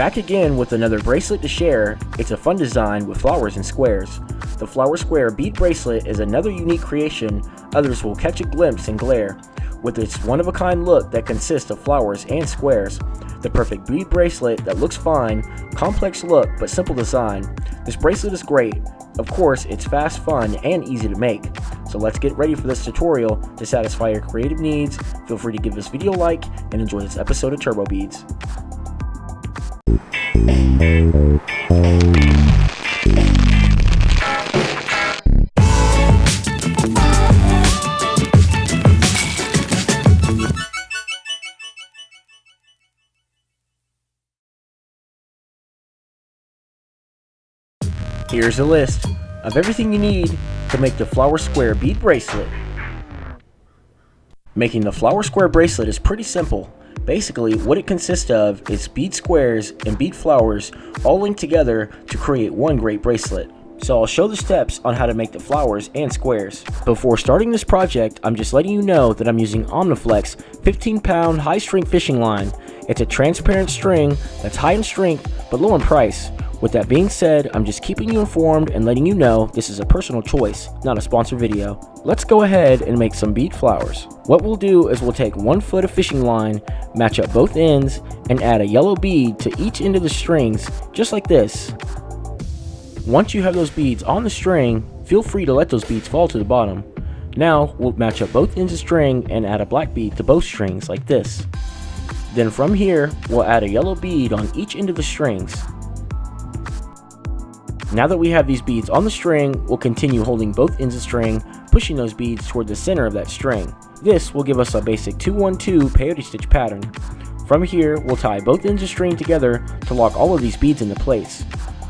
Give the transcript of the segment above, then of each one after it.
Back again with another bracelet to share. It's a fun design with flowers and squares. The flower square bead bracelet is another unique creation others will catch a glimpse and glare. With its one-of-a-kind look that consists of flowers and squares. The perfect bead bracelet that looks fine, complex look but simple design. This bracelet is great. Of course, it's fast, fun, and easy to make. So let's get ready for this tutorial to satisfy your creative needs. Feel free to give this video a like and enjoy this episode of TurboBeads. Here's a list of everything you need to make the flower square bead bracelet. Making the flower square bracelet is pretty simple. Basically, what it consists of is bead squares and bead flowers all linked together to create one great bracelet. So I'll show the steps on how to make the flowers and squares. Before starting this project, I'm just letting you know that I'm using Omniflex 15-pound high-strength fishing line. It's a transparent string that's high in strength but low in price. With that being said, I'm just keeping you informed and letting you know this is a personal choice, not a sponsored video. Let's go ahead and make some bead flowers. What we'll do is we'll take 1 foot of fishing line, match up both ends, and add a yellow bead to each end of the strings, just like this. Once you have those beads on the string, feel free to let those beads fall to the bottom. Now, we'll match up both ends of string and add a black bead to both strings, like this. Then from here, we'll add a yellow bead on each end of the strings. Now that we have these beads on the string, we'll continue holding both ends of string, pushing those beads toward the center of that string. This will give us a basic 2-1-2 peyote stitch pattern. From here, we'll tie both ends of string together to lock all of these beads into place.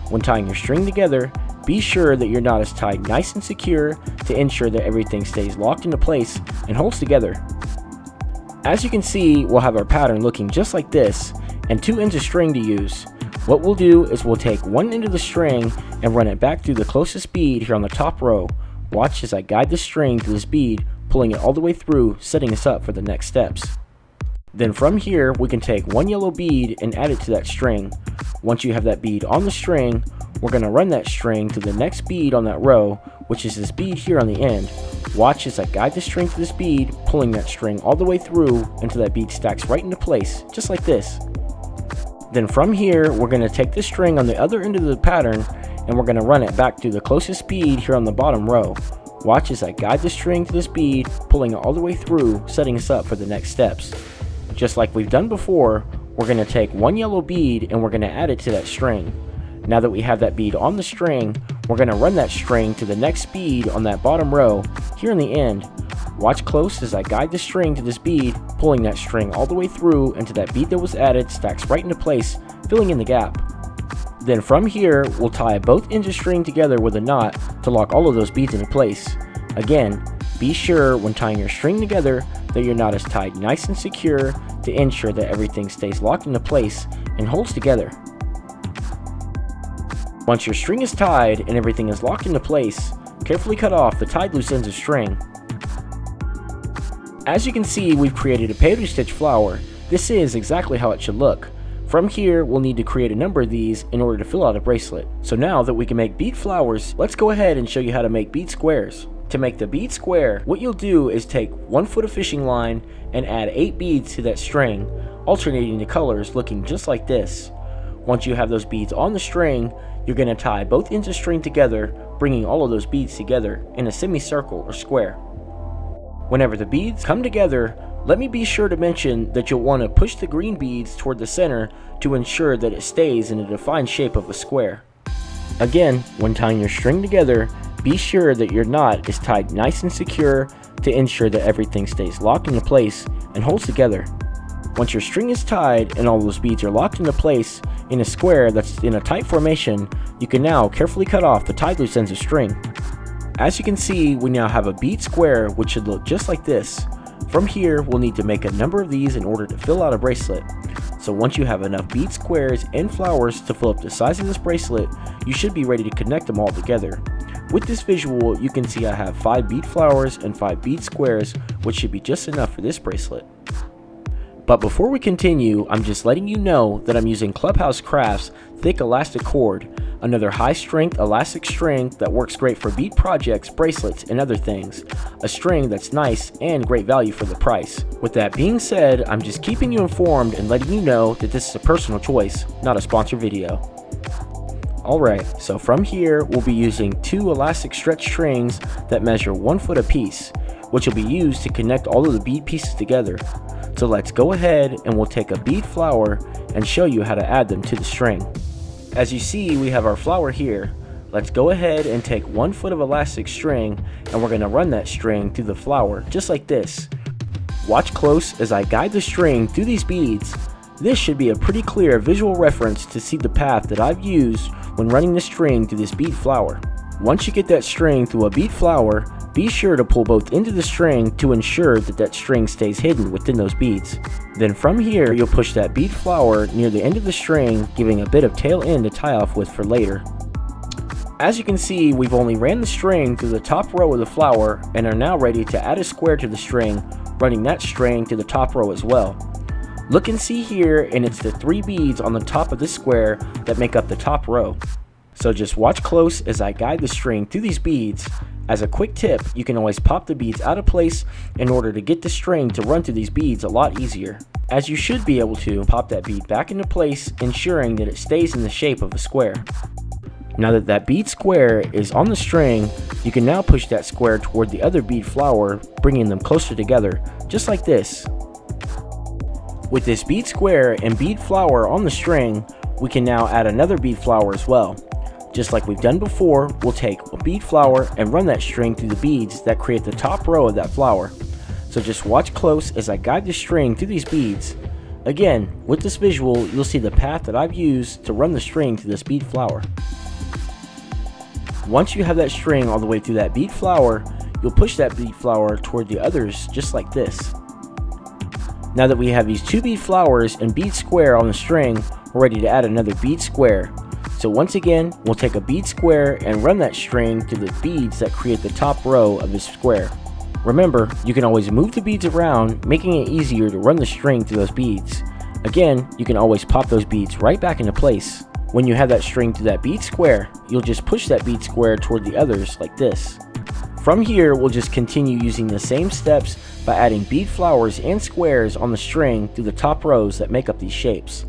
When tying your string together, be sure that your knot is tied nice and secure to ensure that everything stays locked into place and holds together. As you can see, we'll have our pattern looking just like this, and 2 ends of string to use. What we'll do is we'll take 1 end of the string and run it back through the closest bead here on the top row. Watch as I guide the string to this bead, pulling it all the way through, setting us up for the next steps. Then from here, we can take 1 yellow bead and add it to that string. Once you have that bead on the string, we're going to run that string to the next bead on that row, which is this bead here on the end. Watch as I guide the string to this bead, pulling that string all the way through until that bead stacks right into place, just like this. Then from here, we're going to take the string on the other end of the pattern and we're going to run it back through the closest bead here on the bottom row. Watch as I guide the string to this bead, pulling it all the way through, setting us up for the next steps. Just like we've done before, we're going to take 1 yellow bead and we're going to add it to that string. Now that we have that bead on the string, we're going to run that string to the next bead on that bottom row here in the end. Watch close as I guide the string to this bead, pulling that string all the way through until that bead that was added stacks right into place, filling in the gap. Then from here, we'll tie both ends of string together with a knot to lock all of those beads into place. Again, be sure when tying your string together that your knot is tied nice and secure to ensure that everything stays locked into place and holds together. Once your string is tied and everything is locked into place, carefully cut off the tied loose ends of string. As you can see, we've created a peyote stitch flower. This is exactly how it should look. From here, we'll need to create a number of these in order to fill out a bracelet. So now that we can make bead flowers, let's go ahead and show you how to make bead squares. To make the bead square, what you'll do is take 1 foot of fishing line and add 8 beads to that string, alternating the colors looking just like this. Once you have those beads on the string, you're going to tie both ends of string together, bringing all of those beads together in a semicircle or square. Whenever the beads come together, let me be sure to mention that you'll want to push the green beads toward the center to ensure that it stays in a defined shape of a square. Again, when tying your string together, be sure that your knot is tied nice and secure to ensure that everything stays locked into place and holds together. Once your string is tied and all those beads are locked into place in a square that's in a tight formation, you can now carefully cut off the tied loose ends of string. As you can see, we now have a bead square which should look just like this. From here, we'll need to make a number of these in order to fill out a bracelet. So once you have enough bead squares and flowers to fill up the size of this bracelet, you should be ready to connect them all together. With this visual, you can see I have 5 bead flowers and 5 bead squares, which should be just enough for this bracelet. But before we continue, I'm just letting you know that I'm using Clubhouse Crafts thick elastic cord, another high strength elastic string that works great for bead projects, bracelets, and other things. A string that's nice and great value for the price. With that being said, I'm just keeping you informed and letting you know that this is a personal choice, not a sponsored video. Alright, so from here we'll be using 2 elastic stretch strings that measure 1 foot apiece, which will be used to connect all of the bead pieces together. So let's go ahead and we'll take a bead flower and show you how to add them to the string. As you see, we have our flower here. Let's go ahead and take 1 foot of elastic string and we're going to run that string through the flower just like this. Watch close as I guide the string through these beads. This should be a pretty clear visual reference to see the path that I've used when running the string through this bead flower. Once you get that string through a bead flower, be sure to pull both ends of the string to ensure that that string stays hidden within those beads. Then from here, you'll push that bead flower near the end of the string, giving a bit of tail end to tie off with for later. As you can see, we've only ran the string through the top row of the flower and are now ready to add a square to the string, running that string to the top row as well. Look and see here, and it's the 3 beads on the top of this square that make up the top row. So just watch close as I guide the string through these beads. As a quick tip, you can always pop the beads out of place in order to get the string to run through these beads a lot easier, as you should be able to pop that bead back into place, ensuring that it stays in the shape of a square. Now that that bead square is on the string, you can now push that square toward the other bead flower, bringing them closer together, just like this. With this bead square and bead flower on the string, we can now add another bead flower as well. Just like we've done before, we'll take a bead flower and run that string through the beads that create the top row of that flower. So just watch close as I guide the string through these beads. Again, with this visual, you'll see the path that I've used to run the string through this bead flower. Once you have that string all the way through that bead flower, you'll push that bead flower toward the others just like this. Now that we have these 2 bead flowers and bead square on the string, we're ready to add another bead square. So once again, we'll take a bead square and run that string through the beads that create the top row of this square. Remember, you can always move the beads around, making it easier to run the string through those beads. Again, you can always pop those beads right back into place. When you have that string through that bead square, you'll just push that bead square toward the others like this. From here, we'll just continue using the same steps by adding bead flowers and squares on the string through the top rows that make up these shapes.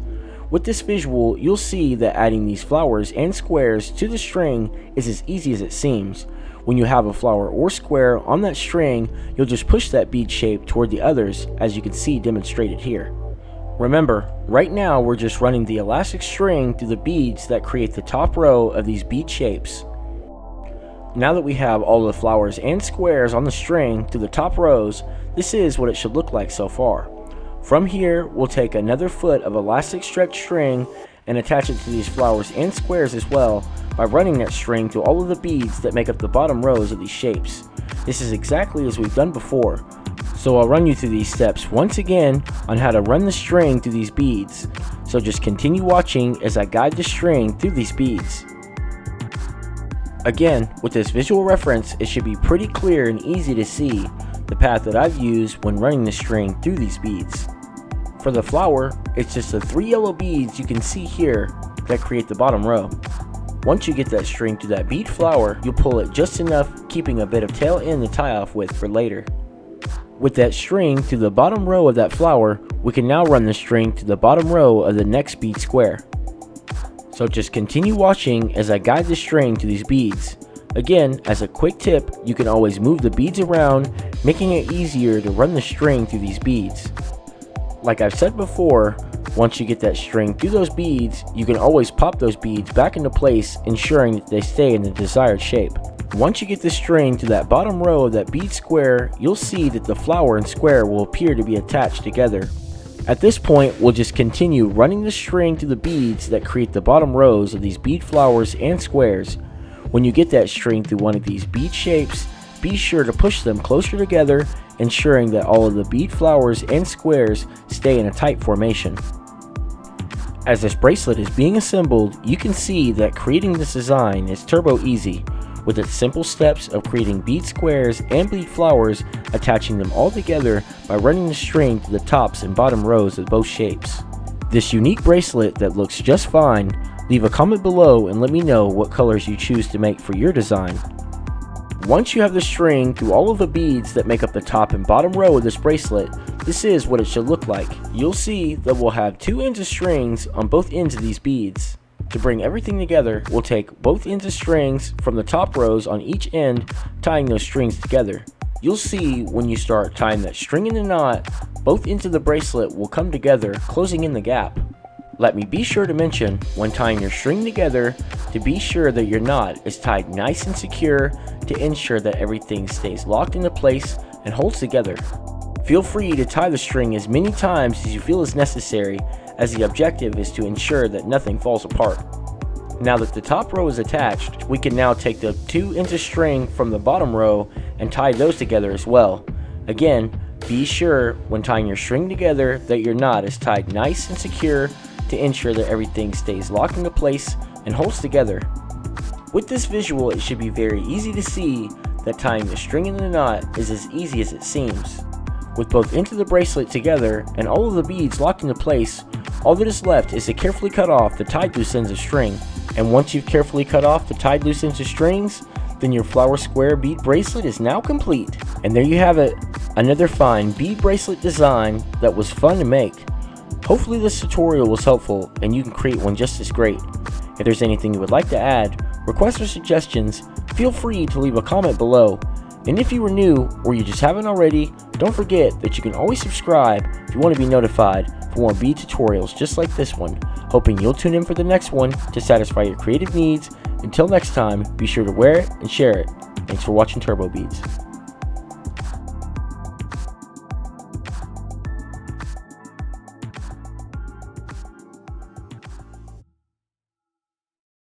With this visual, you'll see that adding these flowers and squares to the string is as easy as it seems. When you have a flower or square on that string, you'll just push that bead shape toward the others, as you can see demonstrated here. Remember, right now we're just running the elastic string through the beads that create the top row of these bead shapes. Now that we have all the flowers and squares on the string through the top rows, this is what it should look like so far. From here, we'll take another foot of elastic stretch string and attach it to these flowers and squares as well by running that string through all of the beads that make up the bottom rows of these shapes. This is exactly as we've done before. So I'll run you through these steps once again on how to run the string through these beads. So just continue watching as I guide the string through these beads. Again, with this visual reference, it should be pretty clear and easy to see the path that I've used when running the string through these beads. For the flower, it's just the 3 yellow beads you can see here that create the bottom row. Once you get that string through that bead flower, you'll pull it just enough, keeping a bit of tail end to tie off with for later. With that string through the bottom row of that flower, we can now run the string to the bottom row of the next bead square. So just continue watching as I guide the string to these beads. Again, as a quick tip, you can always move the beads around, making it easier to run the string through these beads. Like I've said before, once you get that string through those beads, you can always pop those beads back into place, ensuring that they stay in the desired shape. Once you get the string to that bottom row of that bead square, you'll see that the flower and square will appear to be attached together. At this point, we'll just continue running the string through the beads that create the bottom rows of these bead flowers and squares. When you get that string through one of these bead shapes, be sure to push them closer together, ensuring that all of the bead flowers and squares stay in a tight formation. As this bracelet is being assembled, you can see that creating this design is turbo easy. with its simple steps of creating bead squares and bead flowers, attaching them all together by running the string to the tops and bottom rows of both shapes. This unique bracelet that looks just fine. Leave a comment below and let me know what colors you choose to make for your design. Once you have the string through all of the beads that make up the top and bottom row of this bracelet, this is what it should look like. You'll see that we'll have 2 ends of strings on both ends of these beads. To bring everything together, we'll take both ends of strings from the top rows on each end, tying those strings together. You'll see when you start tying that string in the knot, both ends of the bracelet will come together, closing in the gap. Let me be sure to mention, when tying your string together, to be sure that your knot is tied nice and secure to ensure that everything stays locked into place and holds together. Feel free to tie the string as many times as you feel is necessary, as the objective is to ensure that nothing falls apart. Now that the top row is attached, we can now take the 2 ends of string from the bottom row and tie those together as well. Again, be sure when tying your string together that your knot is tied nice and secure to ensure that everything stays locked into place and holds together. With this visual, it should be very easy to see that tying the string in the knot is as easy as it seems. With both ends of the bracelet together and all of the beads locked into place, all that is left is to carefully cut off the tied loose ends of string. And once you've carefully cut off the tied loose ends of strings, then your flower square bead bracelet is now complete. And there you have it, another fine bead bracelet design that was fun to make. Hopefully this tutorial was helpful and you can create one just as great. If there's anything you would like to add, requests or suggestions, feel free to leave a comment below. And if you are new or you just haven't already, don't forget that you can always subscribe if you want to be notified for more bead tutorials just like this one. Hoping you'll tune in for the next one to satisfy your creative needs. Until next time, be sure to wear it and share it. Thanks for watching TurboBeads.